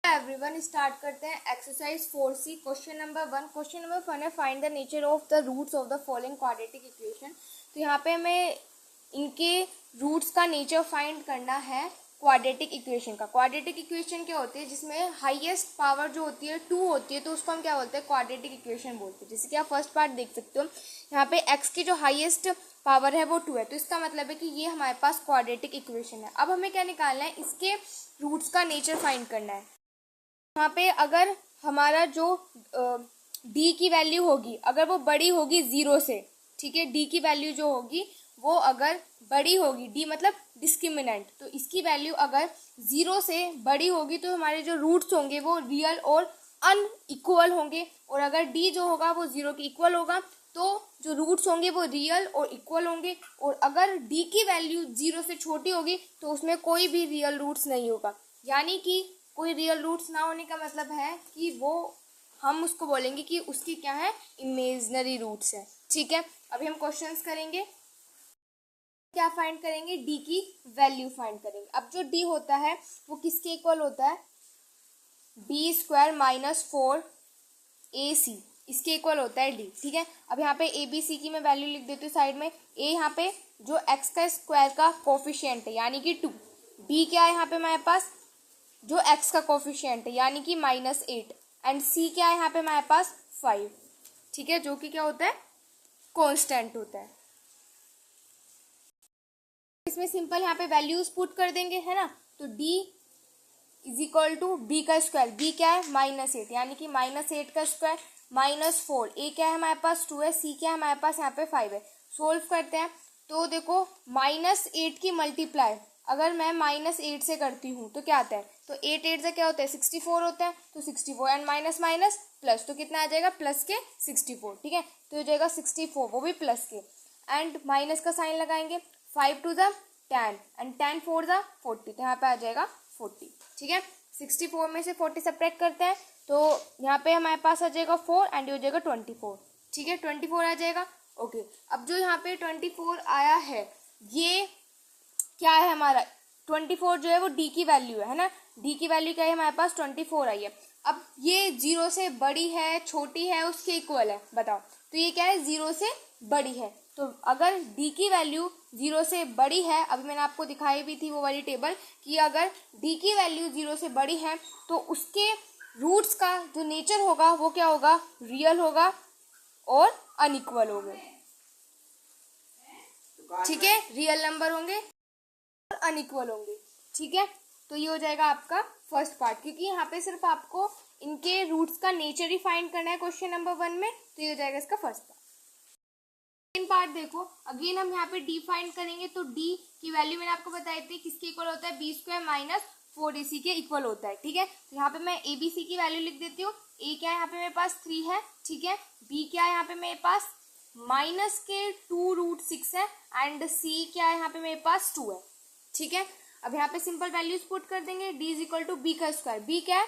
Everyone start करते हैं exercise 4C question number 1। Question number 1 है find the nature of the roots of the following quadratic equation. तो यहाँ पे हमें इनके रूट्स का नेचर फाइंड करना है क्वाड्रेटिक इक्वेशन का। क्वाड्रेटिक इक्वेशन क्या होती है जिसमें हाईएस्ट पावर जो होती है 2 होती है, तो उसको हम क्या बोलते हैं, क्वाड्रेटिक इक्वेशन बोलते हैं। जैसे कि आप फर्स्ट पार्ट देख सकते हो, यहाँ पे x की जो हाईएस्ट पावर है वो 2 है, तो इसका मतलब है कि ये हमारे पास क्वाड्रेटिक इक्वेशन है। अब हमें क्या निकालना है, इसके रूट्स का नेचर फाइंड करना है। यहाँ पे अगर हमारा जो d की वैल्यू होगी, अगर वो बड़ी होगी 0 से, ठीक है, d की वैल्यू जो होगी वो अगर बड़ी होगी, d मतलब डिस्क्रिमिनेंट, तो इसकी वैल्यू अगर 0 से बड़ी होगी तो हमारे जो रूट्स होंगे वो रियल और अनइक्वल होंगे। और अगर d जो होगा वो 0 के इक्वल होगा तो जो रूट्स होंगे वो रियल और इक्वल होंगे। और अगर d की वैल्यू 0 से छोटी होगी तो उसमें कोई भी रियल रूट्स नहीं होगा। यानी कि कोई रियल रूट्स ना होने का मतलब है कि वो हम उसको बोलेंगे कि उसकी क्या है, इमेजिनरी रूट्स है। ठीक है, अभी हम क्वेश्चंस करेंगे, क्या फाइंड करेंगे, d की वैल्यू फाइंड करेंगे। अब जो d होता है वो किसके इक्वल होता है, b स्क्वायर माइनस 4ac, इसके इक्वल होता है d। ठीक है, अब यहाँ पे a b c की मैं वैल्यू लिख देती हूँ साइड में। a यहाँ पे जो x का स्क्वायर का कोफिशिएंट है यानी कि 2, b क्या है यहाँ पे हमारे पास जो x का कोफिशिएंट है यानी कि -8, एंड c क्या है यहाँ पे हमारे पास 5। ठीक है, जो कि क्या होता है, कांस्टेंट होता है। इसमें सिंपल यहाँ पे वैल्यूज पुट कर देंगे, है ना। तो d is equal to b का स्क्वायर, b क्या है -8 यानी कि -8 का स्क्वायर -4, a क्या है हमारे पास 2 है, c क्या है हमारे पास यहाँ पे 5 है। सोल्व करते हैं तो देखो -8 की मल्टीप्लाई अगर मैं -8 से करती हूँ तो क्या आता है, तो 8 8 से क्या होता है 64 होता है, तो 64 एंड माइनस माइनस प्लस, तो कितना आ जाएगा प्लस के 64। ठीक है, तो हो जाएगा 64, वो भी प्लस के, एंड माइनस का साइन लगाएंगे, 5 टू द 10 एंड 10 4 द 40, तो यहाँ पे आ जाएगा 40। ठीक है, 64 में से 40 सब्ट्रैक्ट करते हैं तो यहाँ पे हमारे पास आ जाएगा 4 एंड ये हो जाएगा 24। ठीक है, 24 आ जाएगा। ओके, अब जो यहाँ पे 24 आया है ये क्या है हमारा, 24 जो है वो d की वैल्यू है ना, d की वैल्यू क्या है हमारे पास 24 आई है। अब ये 0 से बड़ी है छोटी है उसके इक्वल है, बताओ, तो ये क्या है 0 से बड़ी है। तो अगर d की वैल्यू 0 से बड़ी है, अभी मैंने आपको दिखाई भी थी वो वाली टेबल कि अगर d की वैल्यू 0 से बड़ी है तो उसके रूट्स का जो नेचर होगा वो क्या होगा, रियल होगा और अनइक्वल होंगे। ठीक है, रियल नंबर होंगे और अनइक्वल होंगे। ठीक है, तो ये हो जाएगा आपका फर्स्ट पार्ट, क्योंकि यहाँ पे सिर्फ आपको इनके रूट्स का नेचर ही फाइंड करना है क्वेश्चन नंबर 1 में, तो ये हो जाएगा इसका फर्स्ट पार्ट। सेकंड पार्ट देखो, अगेन हम यहाँ पे d फाइंड करेंगे, तो d की वैल्यू मैंने आपको बताई थी किसके इक्वल होता है, b स्क्वायर माइनस 4ac के इक्वल होता है। ठीक है, तो यहाँ पे मैं abc की वैल्यू लिख देती हूँ। a क्या है यहाँ पे मेरे पास 3 है, ठीक है, b क्या है यहाँ पे मेरे पास माइनस के 2√6 है, एंड c क्या है यहाँ पे मेरे पास 2 है। ठीक है, अब यहाँ पे सिंपल वैल्यूज पुट कर देंगे, d is equal to B का स्क्वायर, b क्या है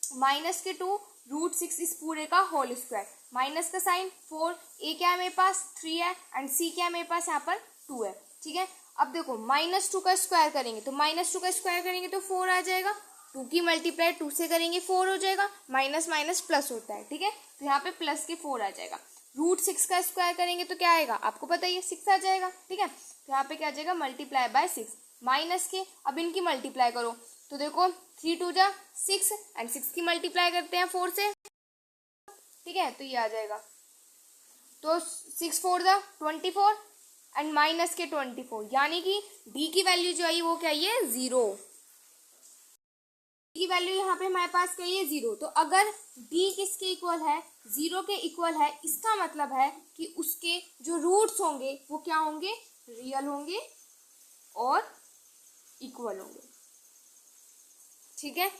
माइनस के 2√6 इस पूरे का होल स्क्वायर, माइनस का साइन 4, a क्या है मेरे पास 3 है, एंड c क्या है मेरे पास यहाँ पर 2 है। ठीक है, अब देखो -2 का स्क्वायर करेंगे, तो -2 का स्क्वायर करेंगे तो 4 आ जाएगा, 2 की मल्टीप्लाई 2 से करेंगे 4 हो जाएगा, माइनस माइनस प्लस होता है। ठीक है, तो यहाँ पे प्लस के 4 आ जाएगा। √6 का स्क्वायर करेंगे तो क्या आएगा, आपको पता ही है 6 आ जाएगा। ठीक है, तो यहाँ पे क्या आ जाएगा मल्टीप्लाई बाय 6, माइनस के अब इनकी मल्टीप्लाई करो, तो देखो 3 2 जा 6 एंड 6 की मल्टीप्लाई करते हैं 4 से। ठीक है, तो ये आ जाएगा, तो 6 4 जा 24 एंड माइनस के 24, यानी कि d की वैल्यू जो आई वो क्या है 0, की वैल्यू यहाँ पे हमारे पास क्या है 0। तो अगर d किसके इक्वल है, 0 के इक्वल है, इसका मतलब है कि उसके जो रूट्स होंगे वो क्या होंगे, रियल होंगे और इक्वल होंगे। ठीक है,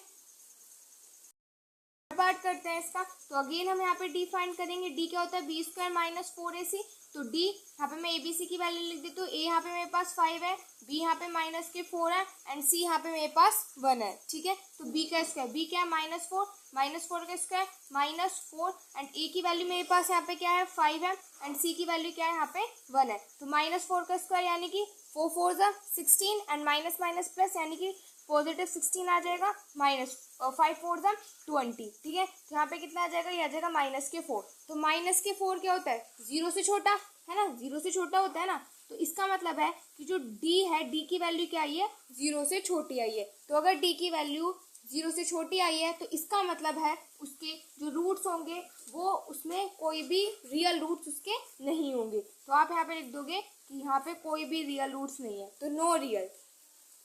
बात करते हैं इसका, तो अगेन हम यहाँ पे d फाइंड करेंगे। d क्या होता है b स्क्वायर माइनस 4ac, तो d यहाँ पे मैं abc की वैल्यू लिख देती हूँ। a यहाँ पे मेरे पास 5 है, b यहाँ पे माइनस के 4 है, एंड c यहाँ पे मेरे पास 1 है। ठीक है, तो b का स्क्वायर, b क्या है -4 का स्क्वायर -4, एंड a की वैल्यू मेरे पास यहाँ पे क्या है 5 है, एंड c की वैल्यू क्या है यहाँ पे 1 है, तो -4 का स्क्वायर यानी कि 4 4 16 एंड माइनस माइनस प्लस यानी कि पॉजिटिव 16 आ जाएगा, माइनस 5 4 ज़ा 20, ठीक है। तो यहाँ पे कितना आ जाएगा, ये आ जाएगा -4। तो -4 क्या होता है, 0 से छोटा है ना, 0 से छोटा होता है ना। तो इसका मतलब है कि जो d है, d की वैल्यू क्या आई है, 0 से छोटी आई है। तो अगर d की वैल्यू 0 से छोटी आई है तो इसका मतलब है उसके जो रूट्स होंगे वो उसमें कोई भी रियल रूट्स उसके नहीं होंगे। तो आप यहाँ पे लिख दोगे कि यहाँ पे कोई भी रियल रूट्स नहीं है, तो नो रियल,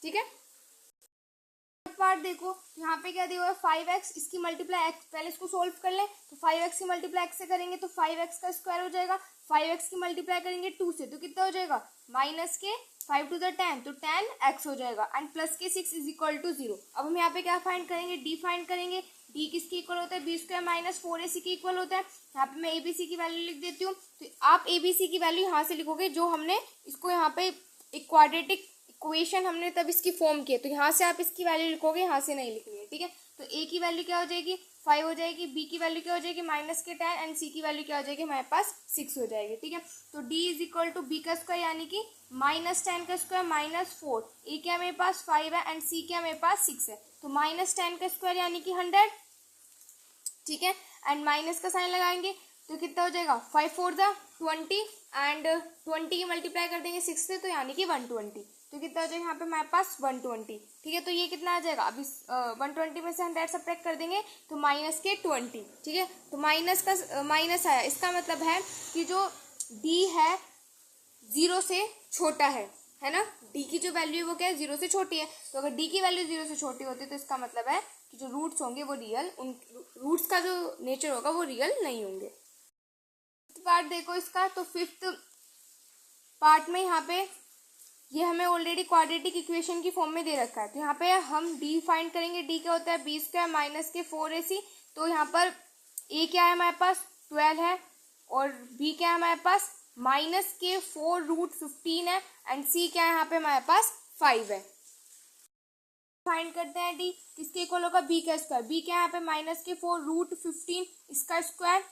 ठीक है। पार्ट देखो, यहाँ पे क्या दिया हुआ है 5x, इसकी मल्टीप्लाई x, पहले इसको सोल्व कर ले। तो 5x की मल्टीप्लाई x से करेंगे तो 5x का स्क्वायर हो जाएगा, 5x की मल्टीप्लाई करेंगे 2 से तो कितना हो जाएगा, -5 to the 10, तो 10x हो जाएगा, एंड +6 इज इक्वल टू 0। अब हम यहाँ पे क्या फाइंड करेंगे, d फाइंड करेंगे। d किसके इक्वल होता है, b² - 4ac के इक्वल होता है। यहाँ पे मैं abc की वैल्यू लिख देती हूँ। तो आप abc की वैल्यू यहाँ से लिखोगे, जो हमने इसको यहाँ पे एक क्वाड्रेटिक इक्वेशन हमने तब इसकी फॉर्म की है, तो यहाँ से आप इसकी वैल्यू लिखोगे, यहाँ से नहीं लिखनी है, ठीक है। तो a की वैल्यू क्या हो जाएगी, 5 हो जाएगी, b की वैल्यू क्या हो जाएगी, -10, एंड c की वैल्यू क्या हो जाएगी, हमारे पास 6 हो जाएगी, ठीक है। तो d is equal to b का स्क्वायर यानी कि -10 का स्क्वायर -4, a क्या मेरे पास 5 है एंड c क्या मेरे पास 6 है, तो -10 का स्क्वायर यानी कि 100, ठीक है। एंड माइनस का साइन लगाएंगे तो कितना हो जाएगा, 5 4 ज़ा 20, एंड 20 की मल्टीप्लाई कर देंगे 6 से, तो यानी कि 120, तो कितना हो जाएगा यहाँ पे हमारे पास 120, ठीक है। तो ये कितना आ जाएगा, अब इस 120 में से 100 सब्ट्रैक्ट कर देंगे तो -20, ठीक है। तो माइनस आया, इसका मतलब है कि जो d है 0 से छोटा है ना, d की जो वैल्यू है वो क्या है, 0 से छोटी है। तो अगर d की वैल्यू 0 से छोटी होती है तो इसका मतलब है कि जो रूट्स होंगे वो रियल, उन रूट्स का जो नेचर होगा वो रियल नहीं होंगे। पार्ट देखो इसका, तो 5th पार्ट में यहाँ पे ये हमें ऑलरेडी क्वाड्रेटिक इक्वेशन की फॉर्म में दे रखा है। तो यहाँ पे हम d फाइंड करेंगे, d क्या होता है, b² - 4ac। तो यहाँ पर a क्या है हमारे पास 12 है, और b क्या है हमारे पास -4√15 है, एंड c क्या है यहाँ पे हमारे पास 5 है। फाइंड करते हैं d किसके इक्वल होगा, b का स्क्वायर, b क्या है यहाँ पे -4√15, इसका स्क्वायर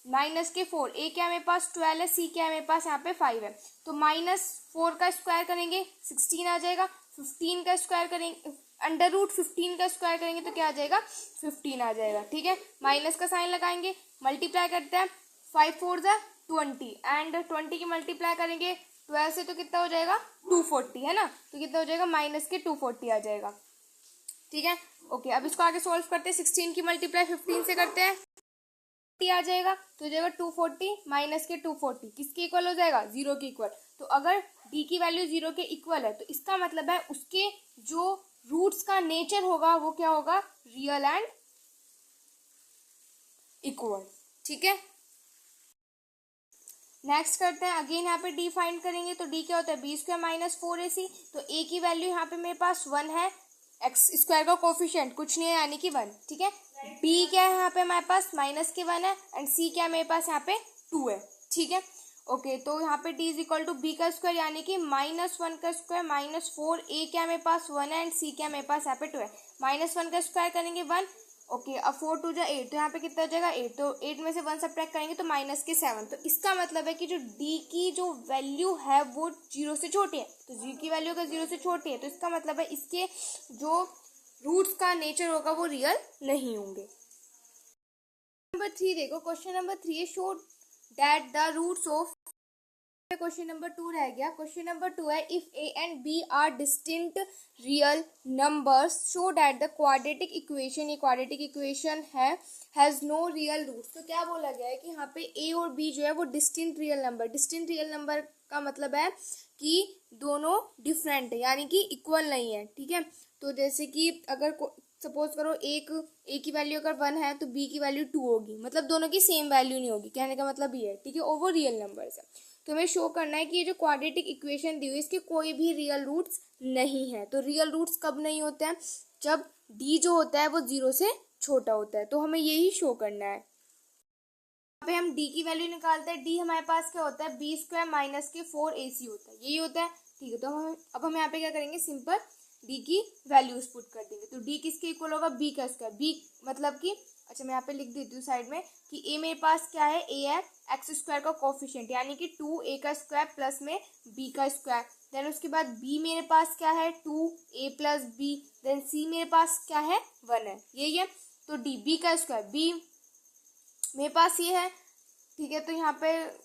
-4, a क्या है मेरे पास 12 है, c क्या है मेरे पास यहाँ पे 5 है। तो -4 का स्क्वायर करेंगे 16 आ जाएगा, 15 का स्क्वायर करेंगे, √15 का स्क्वायर करेंगे तो क्या आ जाएगा, 15 आ जाएगा, ठीक है। माइनस का साइन लगाएंगे, मल्टीप्लाई करते हैं, 5 4 ज़ा 20, एंड 20 की मल्टीप्लाई करेंगे 12 से तो कितना हो जाएगा 240, है ना। तो कितना हो जाएगा, -240 आ जाएगा, ठीक है। ओके, अब इसको आगे सोल्व करते हैं, 16 की मल्टीप्लाई 15 से करते हैं, आ जाएगा तो हो जाएगा 240 - 240 किसके इक्वल हो जाएगा, 0 के इक्वल। तो अगर d की वैल्यू 0 के इक्वल है तो इसका मतलब है उसके जो रूट्स का नेचर होगा वो क्या होगा, रियल एंड इक्वल, ठीक है। नेक्स्ट करते हैं, अगेन यहाँ पे d फाइंड करेंगे। तो d क्या होता है, b² - 4ac। तो a की वैल्यू यहाँ पे मेरे पास 1 है, एक्स स्क्वायर का कोफिशिएंट कुछ नहीं है यानी कि 1, ठीक है। b क्या है यहाँ पे हमारे पास -1 है, एंड c क्या है मेरे पास यहाँ पे 2 है, ठीक है। ओके, तो यहाँ पे d is equal to b का स्क्वायर यानी कि -1 का स्क्वायर -4, a क्या मेरे पास 1 है, एंड c क्या मेरे पास यहाँ पे 2 है। -1 का स्क्वायर करेंगे 1, ओके। अब 4 2 जा 8, तो यहाँ पे कितना हो जाएगा 8, तो 8 में से 1 सब्ट्रैक्ट करेंगे तो -7। तो इसका मतलब है कि जो d की जो वैल्यू है वो 0 से छोटी है। तो g की वैल्यू अगर 0 से छोटी है तो इसका मतलब है इसके जो रूट्स का नेचर होगा वो रियल नहीं होंगे। नंबर 3 देखो, क्वेश्चन नंबर 3 है, show that the roots of, question number 2 रह गया। क्वेश्चन नंबर 2 है, if a and b are distinct real numbers show that the quadratic equation, ये क्वाड्रेटिक इक्वेशन है, हैज नो रियल रूट्स। तो क्या बोला गया है कि यहाँ पे a और b जो है वो distinct real number, distinct real number का मतलब है कि दोनों डिफरेंट है यानी कि इक्वल नहीं है, ठीक है। तो जैसे कि अगर सपोज करो a की वैल्यू अगर 1 है तो b की वैल्यू 2 होगी, मतलब दोनों की सेम वैल्यू नहीं होगी, कहने का मतलब ये है, ठीक है, और वो रियल नंबर्स है। तो हमें शो करना है कि ये जो क्वाड्रेटिक इक्वेशन दी हुई है इसके कोई भी रियल रूट्स नहीं है। तो रियल रूट्स कब नहीं होते हैं, जब d जो होता है वो 0 से छोटा होता है, तो हमें यही शो करना है। यहाँ पे हम d की वैल्यू निकालते हैं, d हमारे पास क्या होता है, b² - 4ac होता है, यही होता है, ठीक है। तो अब हम यहाँ पे क्या करेंगे, सिंपल d की वैल्यूज पुट कर देंगे। तो d किसके इक्वल होगा, b का स्क्वायर, b मतलब कि, अच्छा मैं यहाँ पे लिख देती हूँ साइड में कि a मेरे पास क्या है, a है x स्क्वायर का कोफिशिएंट यानी कि 2a का स्क्वायर प्लस में b का स्क्वायर, देन उसके बाद b मेरे पास क्या है 2a plus B, then c मेरे पास क्या है 1 है, यही है। तो d b का स्क्वायर, b मेरे पास ये है, ठीक है। तो यहाँ पे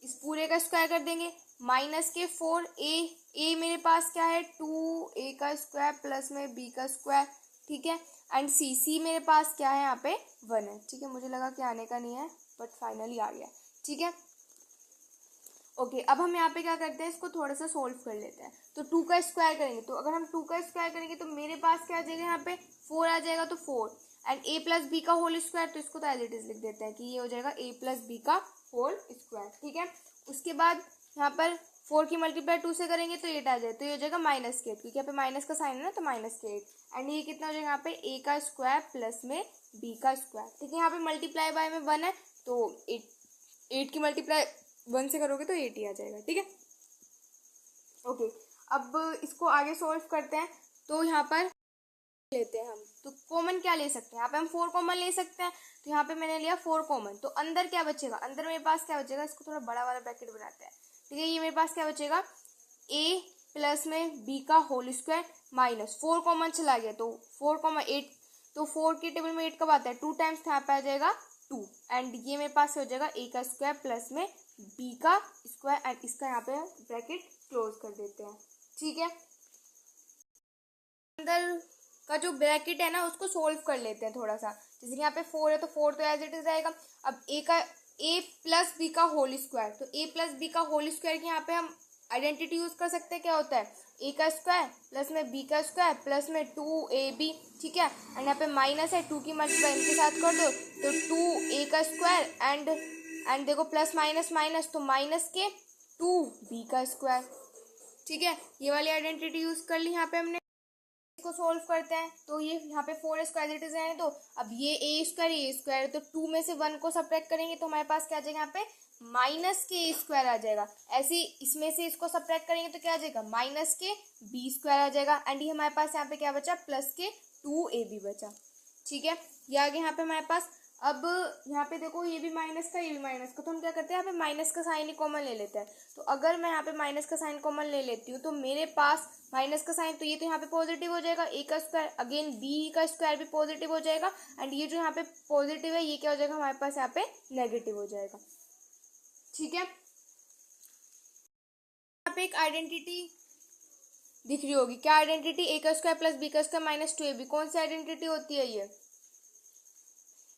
इस पूरे का स्क्वायर कर देंगे, माइनस के 4a मेरे पास क्या है 2a का स्क्वायर प्लस में b का स्क्वायर, ठीक है। एंड c मेरे पास क्या है यहाँ पे 1 है, ठीक है। मुझे लगा कि आने का नहीं है बट फाइनली आ गया, ठीक है। ओके, अब हम यहाँ पे क्या करते हैं, इसको थोड़ा सा सोल्व कर लेते हैं। तो 2 का स्क्वायर करेंगे, तो अगर हम 2 का स्क्वायर करेंगे तो मेरे पास क्या आ जाएगा यहाँ पे 4 आ जाएगा, तो 4 एंड a प्लस बी का होल स्क्वायर, तो इसको तो एज इट इज लिख देते हैं कि ये हो जाएगा a प्लस बी का होल स्क्वायर, ठीक है। उसके बाद यहाँ पर 4 की मल्टीप्लाई 2 से करेंगे तो 8 आ जाए, तो ये हो जाएगा माइनस के 8, क्योंकि यहाँ पे माइनस का साइन है ना, तो माइनस के 8 एंड ये कितना हो जाएगा यहाँ पे a का स्क्वायर प्लस में b का स्क्वायर, ठीक है। यहाँ पे मल्टीप्लाई बाय में 1 है, तो 8 की मल्टीप्लाई 1 से करोगे तो 8 ही आ जाएगा, ठीक है। ओके, अब इसको आगे सोल्व करते हैं। तो यहाँ पर लेते हैं हम, तो कॉमन क्या ले सकते हैं, यहाँ पे हम 4 कॉमन ले सकते हैं। तो यहाँ पे मैंने लिया 4 कॉमन, तो अंदर क्या बचेगा, अंदर मेरे पास क्या बचेगा, इसको थोड़ा बड़ा वाला ब्रैकेट बनाते हैं, ठीक है। ये मेरे पास क्या बचेगा a प्लस में b का होल स्क्वायर माइनस 4 कॉमन चला गया, तो 4,8, तो 4 के टेबल में 8 कब आता है 2 टाइम्स, यहाँ पे आ जाएगा 2 एंड ये मेरे पास हो जाएगा a का स्क्वायर प्लस में b का स्क्वायर एंड इसका यहाँ पे ब्रैकेट क्लोज कर देते हैं, ठीक है। अंदर का जो ब्रैकेट है ना उसको सोल्व कर लेते हैं थोड़ा सा। जैसे कि यहाँ पे 4 है तो 4 तो एज इट इज रहेगा। अब a प्लस बी का होल स्क्वायर, तो a प्लस बी का होल स्क्वायर की यहाँ पे हम आइडेंटिटी यूज कर सकते हैं, क्या होता है a का स्क्वायर प्लस में b का स्क्वायर प्लस में 2ab, ठीक है। एंड यहाँ पे माइनस है, 2 की मल्टीप्लाई इनके साथ कर दो तो 2a का स्क्वायर एंड देखो प्लस माइनस माइनस, तो माइनस के 2b का स्क्वायर, ठीक है। ये वाली आइडेंटिटी यूज कर ली यहाँ पे हमने। इसको सोल्व करते हैं, तो ये यहाँ पे 4 स्क्वायर इट इज है, तो अब ये a स्क्वायर तो 2 में से 1 को सब्ट्रैक्ट करेंगे तो हमारे पास क्या आ जाएगा यहाँ पे माइनस के a स्क्वायर आ जाएगा। ऐसे इसमें से इसको सब्ट्रैक्ट करेंगे तो क्या आ जाएगा माइनस के b स्क्वायर आ जाएगा एंड ये हमारे पास यहाँ पे क्या बचा प्लस के 2ab बचा, ठीक है। ये आगे यहाँ पे हमारे पास, अब यहाँ पे देखो ये भी माइनस का ये भी माइनस का, तो हम क्या करते हैं यहाँ पे माइनस का साइन ही कॉमन ले लेते हैं। तो अगर मैं यहाँ पे माइनस का साइन कॉमन ले लेती हूँ तो मेरे पास माइनस का साइन, तो ये तो यहाँ पे पॉजिटिव हो जाएगा, a का स्क्वायर अगेन b का स्क्वायर भी पॉजिटिव हो जाएगा एंड ये जो यहाँ पे पॉजिटिव है ये क्या हो जाएगा हमारे पास यहाँ पे नेगेटिव हो जाएगा, ठीक है। यहाँ पे एक आइडेंटिटी दिख रही होगी, क्या आइडेंटिटी, a का स्क्वायर प्लस b का स्क्वायर माइनस 2ab, कौन सी आइडेंटिटी होती है ये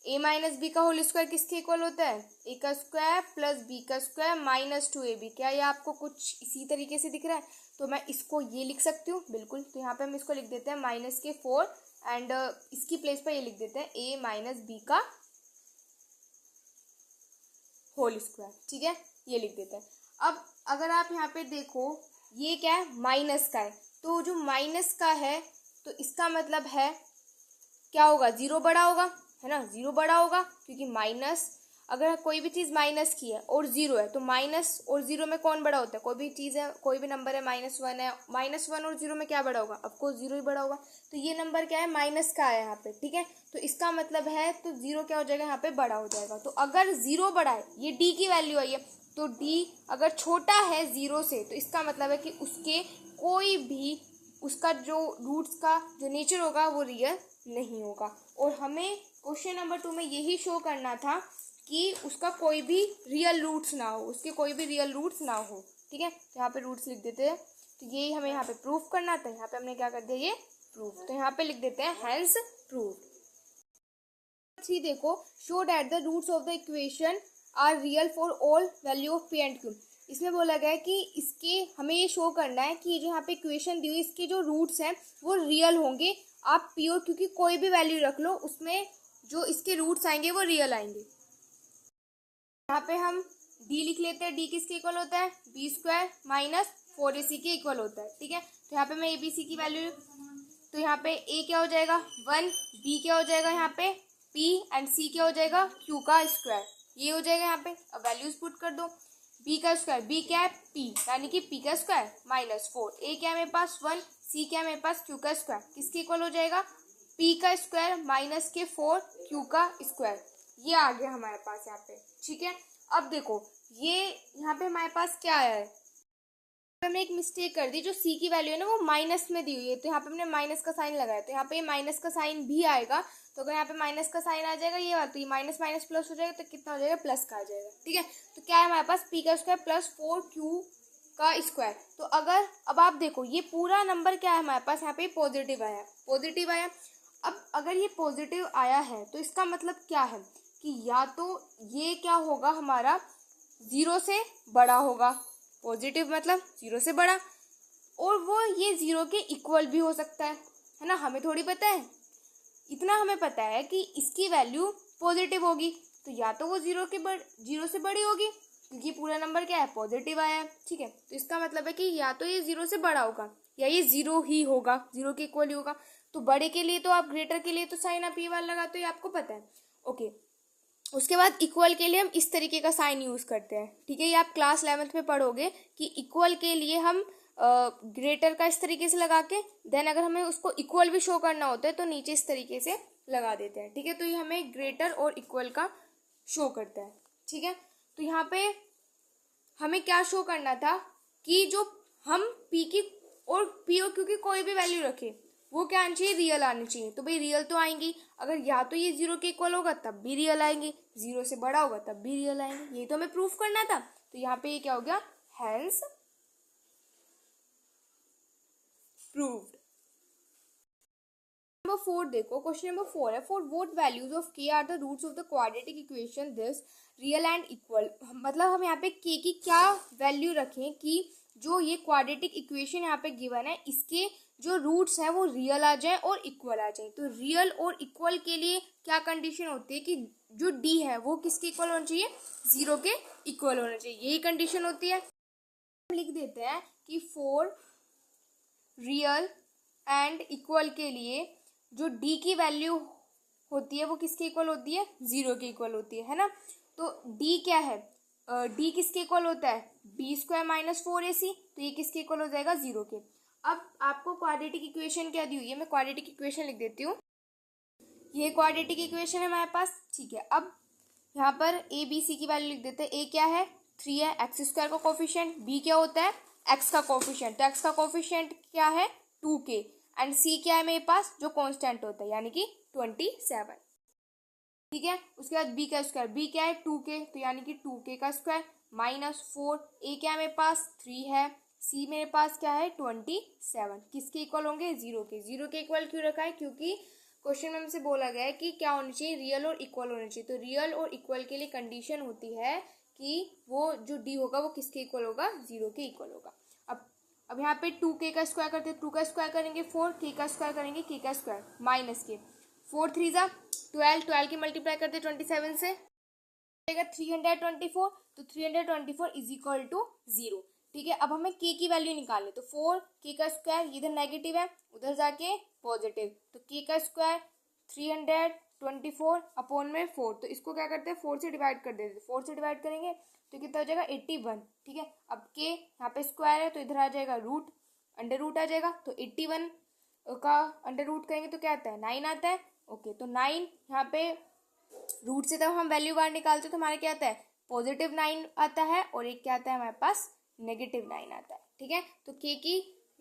a माइनस बी का होल स्क्वायर किसके इक्वल होता है a का स्क्वायर प्लस b का स्क्वायर माइनस 2ab। क्या ये आपको कुछ इसी तरीके से दिख रहा है, तो मैं इसको ये लिख सकती हूँ बिल्कुल। तो यहाँ पे हम इसको लिख देते हैं माइनस के 4 एंड इसकी प्लेस पर ये लिख देते हैं a माइनस बी का होल स्क्वायर, ठीक है, ये लिख देते हैं। अब अगर आप यहाँ पे देखो ये क्या है माइनस का है, तो जो माइनस का है तो इसका मतलब है क्या होगा जीरो बड़ा होगा, है ना, जीरो बड़ा होगा क्योंकि माइनस, अगर कोई भी चीज़ माइनस की है और जीरो है तो माइनस और जीरो में कौन बड़ा होता है, कोई भी चीज़ है कोई भी नंबर है -1 है, -1 और जीरो में क्या बड़ा होगा, ऑफकोर्स जीरो ही बड़ा होगा। तो ये नंबर क्या है माइनस का है यहाँ पे, ठीक है। तो इसका मतलब है तो जीरो क्या हो जाएगा यहाँ पे बड़ा हो जाएगा। तो अगर जीरो बड़ा है, ये डी की वैल्यू आई है, तो डी अगर छोटा है जीरो से तो इसका मतलब है कि उसके कोई भी उसका जो रूट्स का जो नेचर होगा वो रियल नहीं होगा। और हमें क्वेश्चन नंबर 2 में यही शो करना था कि उसका कोई भी रियल रूट्स ना हो, उसके कोई भी रियल रूट्स ना हो, ठीक है। तो यहाँ पे रूट्स लिख देते हैं, तो यही हमें यहाँ पे प्रूफ करना था। यहाँ पे हमने क्या कर दिया ये प्रूफ, तो यहाँ पे लिख देते हैं हेंस प्रूफ। 3 देखो, show that the roots of the equation are real for all value of p and q। इसमें बोला गया है कि इसके हमें ये शो करना है कि जो यहाँ पे इक्वेशन दी हुई इसके जो रूट्स हैं वो रियल होंगे। आप p और q की कोई भी वैल्यू रख लो, उसमें जो इसके रूट्स आएंगे वो रियल आएंगे। यहाँ पे हम d लिख लेते हैं, d किसके इक्वल होता है b स्क्वायर माइनस 4ac के इक्वल होता है, ठीक है। तो यहाँ पे मैं abc की वैल्यू, तो यहाँ पे a क्या हो जाएगा 1, b क्या हो जाएगा यहाँ पे p एंड c क्या हो जाएगा q का स्क्वायर, ये हो जाएगा यहाँ पे। अब वैल्यूज पुट कर दो, b का स्क्वायर, b क्या है p यानी कि p का स्क्वायर माइनस 4, a क्या है मेरे पास 1, c क्या है मेरे पास q का स्क्वायर, किसके इक्वल हो जाएगा p का स्क्वायर माइनस के 4 q का स्क्वायर, ये आ गया हमारे पास यहाँ पे, ठीक है। अब देखो ये यहाँ पे हमारे पास क्या आया है, हमने एक मिस्टेक कर दी, जो सी की वैल्यू है ना वो माइनस में दी हुई है, तो यहाँ पे हमने माइनस का साइन लगाया, तो यहाँ पे माइनस का साइन भी आएगा। तो अगर यहाँ पे माइनस का साइन आ जाएगा ये बात, तो ये माइनस माइनस प्लस हो जाएगा, तो कितना हो जाएगा, प्लस का आ जाएगा। ठीक है, तो क्या है हमारे पास, पी का स्क्वायर प्लस 4q का स्क्वायर। तो अगर अब आप देखो ये पूरा नंबर क्या है हमारे पास, यहाँ पे पॉजिटिव आया, पॉजिटिव आया। अब अगर ये पॉजिटिव आया है तो इसका मतलब क्या है कि या तो ये क्या होगा हमारा, जीरो से बड़ा होगा, पॉजिटिव मतलब जीरो से बड़ा, और वो ये जीरो के इक्वल भी हो सकता है ना। हमें थोड़ी पता है, इतना हमें पता है कि इसकी वैल्यू पॉजिटिव होगी, तो या तो वो जीरो से बड़ी होगी, क्योंकि पूरा नंबर क्या है, पॉजिटिव आया है। ठीक है, तो इसका मतलब है कि या तो ये जीरो से बड़ा होगा या ये जीरो ही होगा, जीरो के इक्वल ही होगा। तो बड़े के लिए तो आप, ग्रेटर के लिए तो साइन आप ये वाला लगाते हो, ये आपको पता है। ओके, उसके बाद इक्वल के लिए हम इस तरीके का साइन यूज करते हैं। ठीक है, ये आप क्लास 11th में पढ़ोगे कि इक्वल के लिए हम ग्रेटर का इस तरीके से लगा के, देन अगर हमें उसको इक्वल भी शो करना होता है तो नीचे इस तरीके से लगा देते हैं। ठीक है, तो ये हमें ग्रेटर और इक्वल का शो करता है। ठीक है, तो यहाँ पे हमें क्या शो करना था कि जो हम पी की और पी और क्यू की कोई भी वैल्यू रखे वो क्या आनी चाहिए, रियल आनी चाहिए। तो भाई रियल तो आएंगी, अगर या तो ये जीरो के इक्वल होगा तब भी रियल आएंगे, जीरो से बड़ा होगा तब भी रियल आएंगे, यही तो हमें प्रूफ करना था। तो यहाँ पे ये क्या हो गया, हेंस प्रूव्ड। नंबर 4 देखो, क्वेश्चन नंबर 4 है, for what values of k are the roots of the quadratic equation this real and equal. मतलब हम यहाँ पे के की क्या वैल्यू रखें कि जो ये क्वाड्रेटिक इक्वेशन यहाँ पे गिवन है इसके जो रूट्स है वो रियल आ जाए और इक्वल आ जाए। तो रियल और इक्वल के लिए क्या कंडीशन होती है कि जो डी है वो किसके इक्वल होना चाहिए, जीरो के इक्वल होना चाहिए, यही कंडीशन होती है। लिख देते हैं कि फॉर रियल एंड इक्वल के लिए जो डी की वैल्यू होती है वो किसके इक्वल होती है, जीरो के इक्वल होती है ना। तो डी क्या है, डी किसके इक्वल होता है, बी स्क्वायर माइनस 4ac, तो ये किसके इक्वल हो जाएगा, जीरो के। अब आपको क्वाड्रेटिक इक्वेशन क्या दी हुई है, मैं क्वाड्रेटिक इक्वेशन लिख देती हूँ, ये क्वाड्रेटिक इक्वेशन है हमारे पास। ठीक है, अब यहाँ पर ए बी सी की वैल्यू लिख देते हैं। ए क्या है, 3 है, एक्स स्क्वायर का कोफिशिएंट, बी क्या होता है, एक्स का कोफिशिएंट, तो एक्स का कोफिशिएंट क्या है, 2k, एंड सी क्या है मेरे पास, जो कांस्टेंट होता है यानी कि 27। ठीक है, उसके बाद बी का स्क्वायर, बी क्या है 2k, तो यानी कि 2k का स्क्वायर माइनस 4, ए क्या है मेरे पास 3 है, सी मेरे पास क्या है 27, किसके इक्वल होंगे, जीरो के। जीरो के इक्वल क्यों रखा है, क्योंकि क्वेश्चन में हमसे बोला गया है कि क्या होना चाहिए, रियल और इक्वल होना चाहिए। तो रियल और इक्वल के लिए कंडीशन होती है कि वो जो डी होगा वो किसके इक्वल होगा, जीरो के इक्वल होगा। अब यहाँ पे 2k का स्क्वायर करते हैं, 2 का स्क्वायर करेंगे 4, k का स्क्वायर करेंगे k का स्क्वायर माइनस के, 4 3 जा 12, 12 की मल्टीप्लाई करते 27 से 324, तो 324 इज इक्वल टू 0। ठीक है, अब हमें k की वैल्यू निकालनी, तो 4 k का स्क्वायर, इधर नेगेटिव है उधर जाके पॉजिटिव, तो k का स्क्वायर 324 अपॉन में 4, तो इसको क्या करते हैं 4 से डिवाइड कर देते हैं, 4 से डिवाइड करेंगे तो कितना हो जाएगा 81। ठीक है, अब k यहाँ पे स्क्वायर है तो इधर आ जाएगा रूट, अंडर रूट आ जाएगा, तो 81 का अंडर रूट करेंगे तो क्या आता है 9 आता है। ओके, तो 9 यहाँ पे रूट से तब हम वैल्यू बाहर निकालते तो हमारे क्या आता है पॉजिटिव 9 आता है, और एक क्या आता है हमारे पास नेगेटिव 9 आता है। ठीक है, तो k की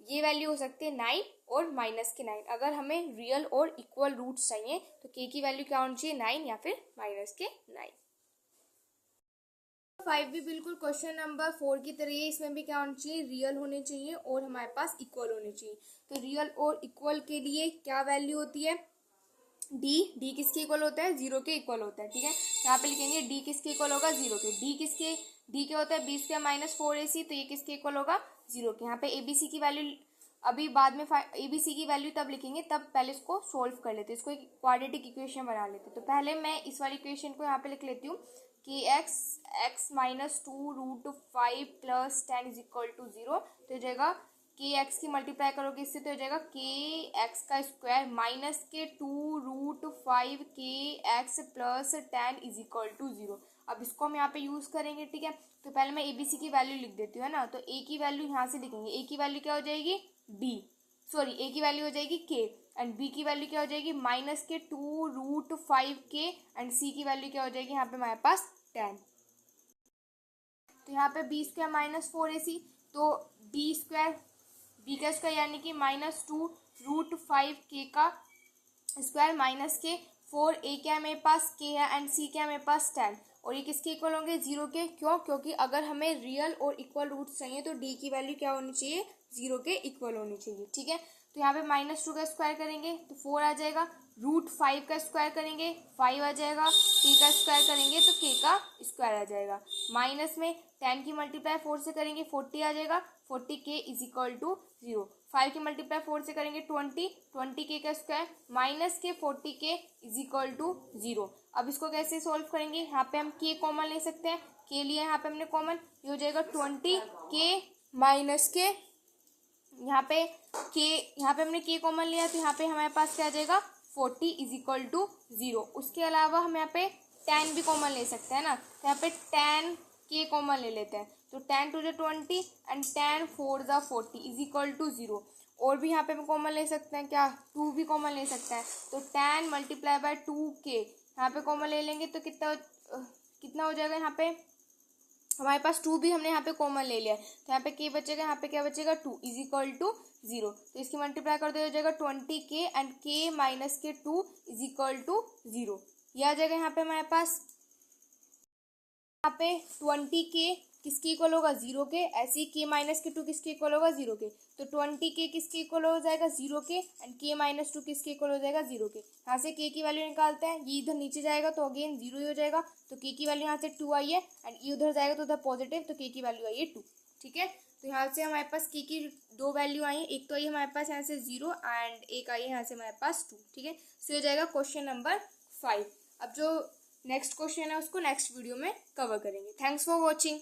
ये वैल्यू हो सकती है 9 और माइनस के 9। अगर हमें रियल और इक्वल रूट्स चाहिए तो k की वैल्यू क्या होनी चाहिए 9 या फिर माइनस के 9। 5 भी बिल्कुल क्वेश्चन नंबर 4 की तरह है, इसमें भी क्या होना चाहिए, रियल होने चाहिए और हमारे पास इक्वल होने चाहिए। तो रियल और इक्वल के लिए क्या वैल्यू होती है, डी किसके इक्वल होता है, जीरो के इक्वल होता है। ठीक है, यहाँ पे लिखेंगे डी किसके इक्वल होगा, जीरो के। डी क्या होता है बी स्क्वायर माइनस 4ac, तो ये किसके इक्वल होगा, जीरो के। यहाँ पे एबीसी की वैल्यू अभी बाद में एबीसी की वैल्यू तब लिखेंगे, तब पहले इसको सोल्व कर लेते, इसको एक क्वाड्रेटिक इक्वेशन बना लेते। तो पहले मैं इस वाली इक्वेशन को यहाँ पे लिख लेती हूँ कि x minus 2√5 plus 10 is equal to 0, तो हो जाएगा के एक्स की मल्टीप्लाई करोगे इससे तो हो जाएगा के एक्स का स्क्वायर माइनस के 2√5 के x plus 10 is equal to 0। अब इसको हम यहाँ पे यूज करेंगे। ठीक है, तो पहले मैं एबीसी की वैल्यू लिख देती हूँ, है ना। तो ए की वैल्यू यहाँ से लिखेंगे, ए की वैल्यू क्या हो जाएगी ए की वैल्यू हो जाएगी के, एंड बी की वैल्यू क्या हो जाएगी माइनस के 2√5 के, एंड सी की वैल्यू क्या हो जाएगी यहाँ पे हमारे पास 10। तो यहाँ पे बी स्क्वायर माइनस 4ac, तो बी स्क्वायर बी का स्क्वायर यानी कि -2√5k का स्क्वायर माइनस के 4a क्या है मेरे पास k है एंड c क्या है मेरे पास 10, और ये किसके इक्वल होंगे 0 के। क्यों? क्योंकि अगर हमें रियल और इक्वल रूट्स चाहिए तो d की वैल्यू क्या होनी चाहिए 0 के इक्वल होनी चाहिए। ठीक है, तो यहाँ पे -2 का स्क्वायर करेंगे तो 4 आ जाएगा, √5 का स्क्वायर करेंगे 5 आ जाएगा, k का स्क्वायर करेंगे तो k का स्क्वायर आ जाएगा, माइनस में 10 की मल्टीप्लाई 4 से करेंगे 40 आ जाएगा, 40k इज इक्वल टू 0, 5 की मल्टीप्लाई 4 से करेंगे 20k का स्क्वायर माइनस के 40k इज इक्वल टू 0। अब इसको कैसे सॉल्व करेंगे, यहाँ पे हम k कॉमन ले सकते हैं, k लिए यहाँ पे हमने कॉमन, ये हो जाएगा 20k माइनस के, यहाँ पे हमने k कॉमन लिया तो यहाँ पे हमारे पास क्या आ जाएगा 40 इज इक्वल टू 0। उसके अलावा हम यहाँ पे 10 भी कॉमन ले सकते हैं ना, तो यहाँ पे 10k कॉमन ले लेते हैं, तो 10 to 20 and 10 4 40 is equal to 0। और भी यहाँ पे हम कॉमन ले सकते हैं, क्या 2 भी कॉमन ले सकते हैं, तो 10 मल्टीप्लाई बाय 2k यहाँ पे कॉमन ले लेंगे तो कितना हो जाएगा, यहाँ पे हमारे पास 2 भी हमने यहाँ पे कॉमन ले लिया है, तो यहाँ पे k बचेगा, यहाँ पे क्या बचेगा 2 इज इक्वल टू 0, तो इसकी मल्टीप्लाई कर दो हो जाएगा 20k एंड k माइनस के 2 इज इक्वल टू 0, ये आ जाएगा यहाँ पे हमारे पास। यहाँ पे 20k किसके इक्वल होगा 0 के, ऐसे ही k माइनस के 2 किसके इक्वल होगा 0 के, तो 20k किसके इक्वल हो जाएगा 0 के एंड k माइनस 2 किसके इक्वल हो जाएगा 0 के। यहाँ से k की वैल्यू निकालते हैं, ये इधर नीचे जाएगा तो अगेन 0 ही हो जाएगा, तो k की वैल्यू यहाँ से 2 आई है एंड ये उधर जाएगा तो उधर पॉजिटिव, तो k की वैल्यू आई है 2। ठीक है, तो यहाँ से हमारे पास k की 2 वैल्यू आई है, एक तो आई हमारे पास यहाँ से 0 एंड एक आई है यहाँ से हमारे पास 2। ठीक है, सो ये जाएगा क्वेश्चन नंबर 5। अब जो नेक्स्ट क्वेश्चन है उसको नेक्स्ट वीडियो में कवर करेंगे। Thanks for watching.